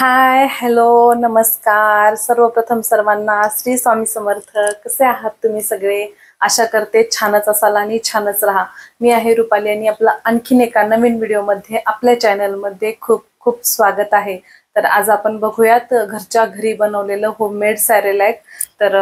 हाय, hello, नमस्कार. सर्वप्रथम सर्वांना श्री स्वामी समर्थ. कसे आहात तुम्ही सगळे? आशा करते छानच असाल आणि छानच राहा. मी आहे रुपाली आणि आपला आणखीन एका नवीन व्हिडिओमध्ये आपल्या चॅनलमध्ये खूप खूप स्वागत आहे. तर आज आपण बघूयात घरच्या घरी बनवलेलं होममेड सॅरेलॅक. तर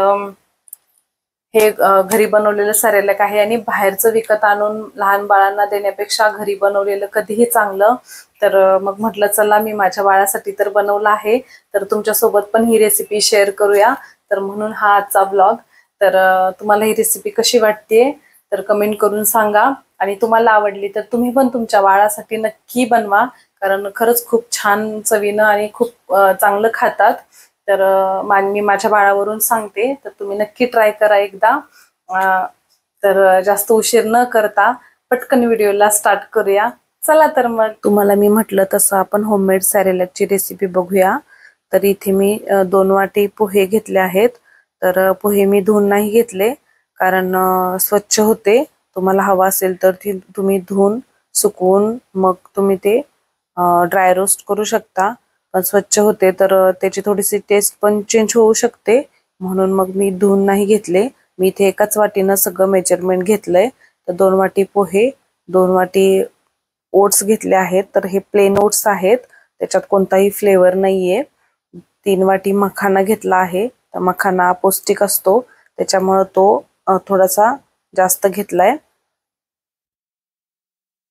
हे घरी बनवलेलं सॅरेलॅक आहे आणि बाहेरचं विकत आणून लहान बाळांना देण्यापेक्षा घरी बनवलेलं कधीही चांगलं. तर मग म्हटलं चला मी माझ्या बाळासाठी तर बनवलं आहे, तर तुमच्यासोबत पण ही रेसिपी शेअर करूया. तर म्हणून हा आजचा ब्लॉग. तर तुम्हाला ही रेसिपी कशी वाटते तर कमेंट करून सांगा. आणि तुम्हाला आवडली तर तुम्ही पण तुमच्या बाळासाठी नक्की बनवा, कारण खरंच खूप छान चवीनं आणि खूप चांगलं खातात. तर मी माझ्या बाळावरून सांगते, तर तुम्ही नक्की ट्राय करा एकदा. तर जास्त उशीर न करता पटकन व्हिडिओला स्टार्ट करूया. चला तर मग तुम्हाला मी म्हटलं तसं आपण होममेड सॅरेलॅकची रेसिपी बघूया. तर इथे मी 2 वाटी पोहे घेतले आहेत. तर पोहे मी धुवून नाही घेतले, कारण स्वच्छ होते. तुम्हाला हवा असेल तर तुम्ही धुवून सुकवून मग तुम्ही ते ड्राय रोस्ट करू शकता. पण स्वच्छ होते तर त्याची थोडीशी टेस्ट पण चेंज होऊ शकते, म्हणून मग मी धुवून नाही घेतले. मी इथे एकाच वाटीनं सगळं मेजरमेंट घेतलंय. तर 2 वाटी पोहे, 2 वाटी ओट्स घेतले आहेत. तर हे प्लेन ओट्स आहेत, त्याच्यात कोणताही फ्लेवर नाहीये. 3 वाटी मखाना घेतला आहे. तर मखाना पौष्टिक असतो, त्याच्यामुळे तो थोडासा जास्त घेतलाय.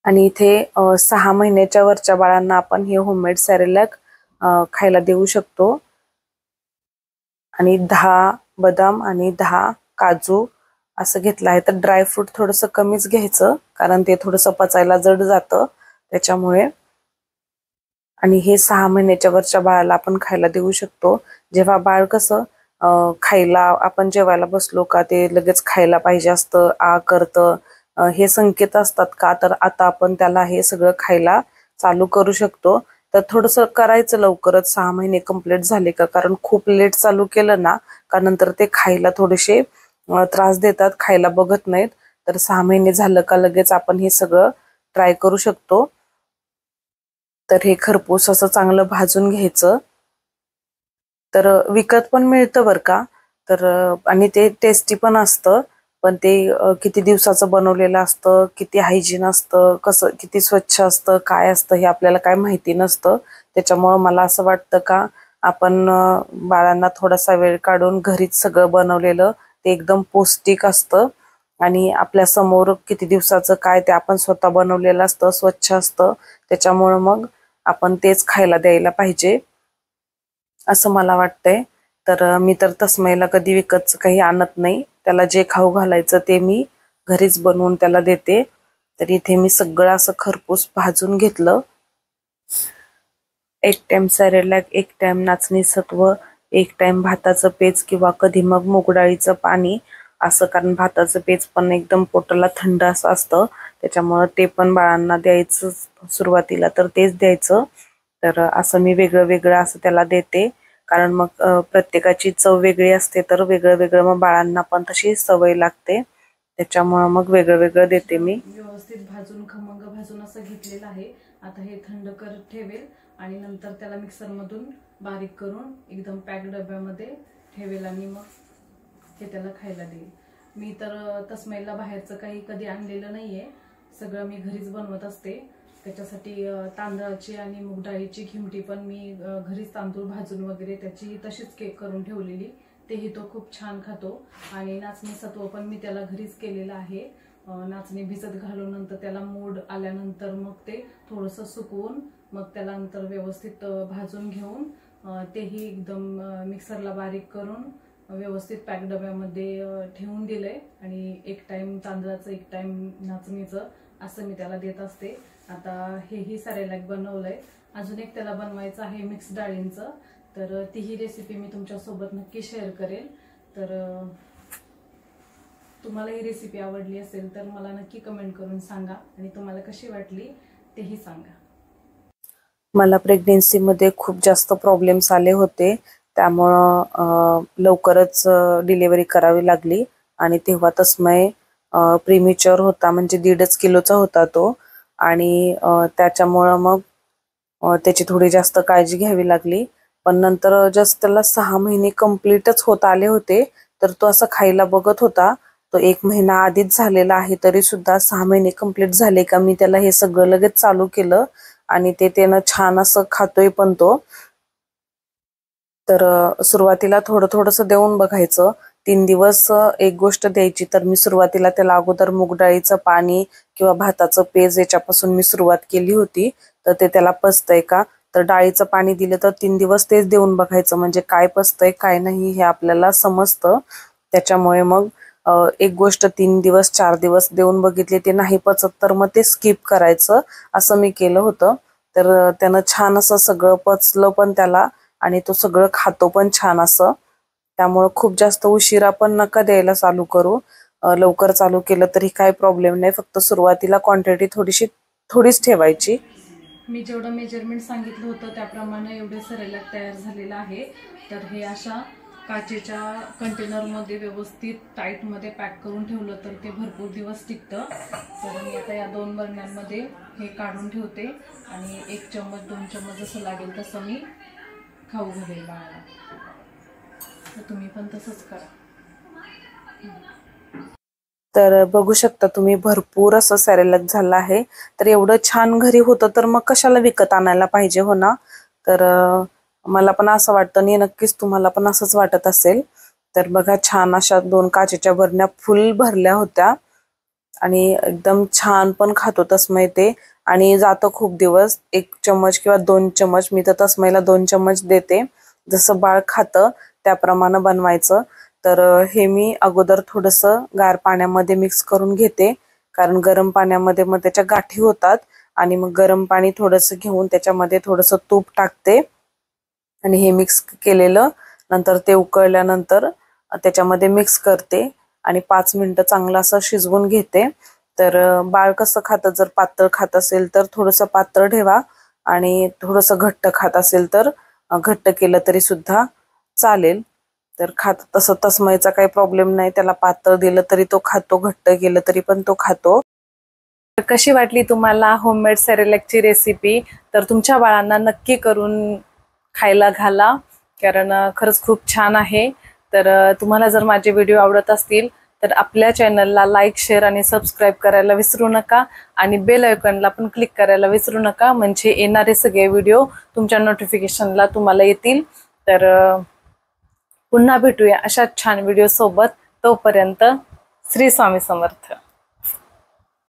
आणि इथे 6 महिन्याच्या वरच्या बाळांना आपण हे होममेड सॅरेलॅक खायला देऊ शकतो. आणि 10 बदाम आणि 10 काजू असं घेतलं आहे. तर ड्रायफ्रूट थोडंसं कमीच घ्यायचं, कारण ते थोडंसं पचायला जड जातं त्याच्यामुळे. आणि हे 6 महिन्याच्या वरच्या बाळाला आपण खायला देऊ शकतो. जेव्हा बाळ कसं खायला आपण जेवायला बसलो का ते लगेच खायला पाहिजे असतं, करतं, हे संकेत असतात का, तर आता आपण त्याला हे सगळं खायला चालू करू शकतो. तर थोडंसं करायचं लवकरच 6 महिने कंप्लीट झाले का, कारण खूप लेट चालू केलं ना का नंतर ते खायला थोडेसे त्रास देतात, खायला बघत नाहीत. तर 6 महिने झालं का लगेच आपण हे सगळं ट्राय करू शकतो. तर हे खरपूस असं चांगलं भाजून घ्यायचं. तर विकत पण मिळतं बरं का. तर आणि ते टेस्टी पण असतं. पण ते किती दिवसाचं बनवलेलं असतं, किती हायजीन असतं, कसं किती स्वच्छ असतं, काय असतं हे आपल्याला काय माहिती नसतं. त्याच्यामुळं मला असं वाटतं का आपण बाळांना थोडासा वेळ काढून घरीच सगळं बनवलेलं ते एकदम पौष्टिक असतं. आणि आपल्या समोर किती दिवसाचं काय ते आपण स्वतः बनवलेलं असतं, स्वच्छ असतं. त्याच्यामुळं मग आपण तेच खायला द्यायला पाहिजे असं मला वाटतंय. तर मी तर तस्मैला कधी विकतचं काही आणत नाही. त्याला जे खाऊ घालायचं ते मी घरीच बनवून त्याला देते. तर इथे मी सगळं असं खरपूस भाजून घेतलं. 1 टाइम सॅरेलॅक, 1 टाइम नाचणी सत्व, 1 टाइम भाताचं पेज किंवा कधी मग मूग डाळीचं पाणी असं, कारण भाताचं पेज पण एकदम पोटाला थंड असं असतं, त्याच्यामुळं ते पण बाळांना द्यायचं सुरुवातीला, तर तेच द्यायचं. तर असं मी वेगळं वेगळं असं त्याला देते, कारण मग प्रत्येकाची चव वेगळी असते, तर वेगळं वेगळं मग बाळांना पण तशी सवय लागते. त्याच्यामुळं मग वेगळं वेगळं देते मी. व्यवस्थित भाजून खमंग भाजून असं घेतलेलं आहे. आता हे थंड करत ठेवेल आणि नंतर त्याला मिक्सरमधून बारीक करून एकदम पॅक डब्यामध्ये ठेवेल आणि मग हे त्याला खायला देईल. मी तर तस्मैला बाहेरचं काही कधी आणलेलं नाहीये, सगळं मी घरीच बनवत असते. त्याच्यासाठी तांदळाची आणि मूग डाळीची खिमटी पण मी घरीच तांदूळ भाजून वगैरे त्याची तशीच केक करून ठेवलेली, तेही तो खूप छान खातो. आणि नाचणी सत्व पण मी त्याला घरीच केलेलं आहे. नाचणी भिजत घालून नंतर त्याला मोड आल्यानंतर मग ते थोडंसं सुकवून मग त्याला नंतर व्यवस्थित भाजून घेऊन तेही एकदम मिक्सरला बारीक करून व्यवस्थित पॅक डब्यामध्ये ठेवून दिलंय. आणि 1 टाइम तांदळाचं, 1 टाइम नाचणीचं असं मी त्याला देत असते. आता हेही सॅरेलॅक बनवलंय. अजून एक त्याला बनवायचं आहे मिक्स डाळींचं, तर तीही रेसिपी मी तुमच्यासोबत नक्की शेअर करेल. तर तुम्हाला ही रेसिपी आवडली असेल तर मला नक्की कमेंट करून सांगा आणि तुम्हाला कशी वाटली तेही सांगा. मला प्रेग्नेन्सीमध्ये खूप जास्त प्रॉब्लेम्स आले होते, त्यामुळं लवकरच डिलिव्हरी करावी लागली. आणि तेव्हा तस्मै प्रीमॅच्युअर होता, म्हणजे 1.5 किलोचा होता तो. आणि त्याच्यामुळं मग त्याची थोडी जास्त काळजी घ्यावी लागली. पण नंतर जस्ट त्याला 6 महिने कंप्लीटच होत आले होते, तर तो असं खायला बघत होता. तो 1 महिना आधीच झालेला आहे, तरी सुद्धा 6 महिने कंप्लीट झाले का मी त्याला हे सगळं लगेच चालू केलं आणि त्यानं छान असं खातोय पण तो. तर सुरुवातीला थोडं थोडंसं देऊन बघायचं. 3 दिवस एक गोष्ट द्यायची. तर मी सुरुवातीला त्याला अगोदर मूग डाळीचं पाणी किंवा भाताचं पेज याच्यापासून मी सुरुवात केली होती. तर ते त्याला पचतंय का, तर डाळीचं पाणी दिलं तर 3 दिवस तेच देऊन बघायचं, म्हणजे काय पचतंय काय नाही हे आपल्याला समजतं. त्याच्यामुळे मग एक गोष्ट 3 दिवस 4 दिवस देऊन बघितली, ते नाही पचत तर मग ते स्किप करायचं, असं मी केलं होतं. तर त्यानं छान असं सगळं पचलं पण त्याला आणि तो सगळं खातो पण छान असं. त्यामुळं खूप जास्त उशिरा पण नका द्यायला चालू करू. लवकर चालू केलं तरी काही प्रॉब्लेम नाही, फक्त सुरुवातीला क्वांटिटी थोडीच ठेवायची. मी जेवढं मेजरमेंट सांगितलं होतं त्याप्रमाणे एवढे सेरेलॅक तयार झालेलं आहे. तर हे अशा काचेच्या कंटेनरमध्ये व्यवस्थित टाईटमध्ये पॅक करून ठेवलं तर ते भरपूर दिवस टिकतं. तर मी आता या 2 बरण्यांमध्ये हे काढून ठेवते आणि 1 चम्मच 2 चम्मच जसं लागेल तसं मी खाऊ घालेल बाळाला. तर तुम्ही पण तसंच करा. तर बघू शकता तुम्ही भरपूर असं सेरेलॅक झालं आहे. तर एवढं छान घरी होतं तर मग कशाला विकत आणायला पाहिजे, हो ना. तर मला पण असं वाटतं आणि नक्कीच तुम्हाला पण असंच वाटत असेल. तर बघा छान अशा 2 काचेच्या बरण्या फुल भरल्या होत्या आणि एकदम छान पण खातो तस्मै ते आणि जातं खूप दिवस. 1 चम्मच किंवा 2 चम्मच, मी तर तस्मैला 2 चम्मच देते. जसं बाळ खातं त्याप्रमाणे बनवायचं. तर हे मी अगोदर थोडंसं गार पाण्यामध्ये मिक्स करून घेते, कारण गरम पाण्यामध्ये मग त्याच्या गाठी होतात. आणि मग गरम पाणी थोडंसं घेऊन त्याच्यामध्ये थोडंसं तूप टाकते आणि हे मिक्स केलेलं नंतर ते उकळल्यानंतर त्याच्यामध्ये मिक्स करते आणि 5 मिनिटं चांगलं असं शिजवून घेते. तर बाळ कसं खातं, जर पातळ खात असेल तर थोडंसं पातळ ठेवा आणि थोडंसं घट्ट खात असेल तर घट्ट केलं तरी सुद्धा चालेल. तर तसं तस्मयचा काही प्रॉब्लेम नाही, त्याला पातळ दिलं तरी तो खातो, घट्ट केलं तरी पण तो खातो. तर कशी वाटली तुम्हाला होममेड सेरेलॅकची रेसिपी? तर तुमच्या बाळांना नक्की करून खायला घाला, कारण खरंच खूप छान आहे. तर तुम्हाला जर माझे व्हिडिओ आवडत असतील तर आपल्या चॅनलला लाईक, शेअर आणि सबस्क्राईब करायला विसरू नका आणि बेल आयकॉनला पण क्लिक करायला विसरू नका, म्हणजे येणारे सगळे व्हिडिओ तुमच्या नोटिफिकेशनला तुम्हाला येतील. तर पुन्हा भेटूया अशाच छान व्हिडिओ सोबत. तोपर्यंत श्री स्वामी समर्थ.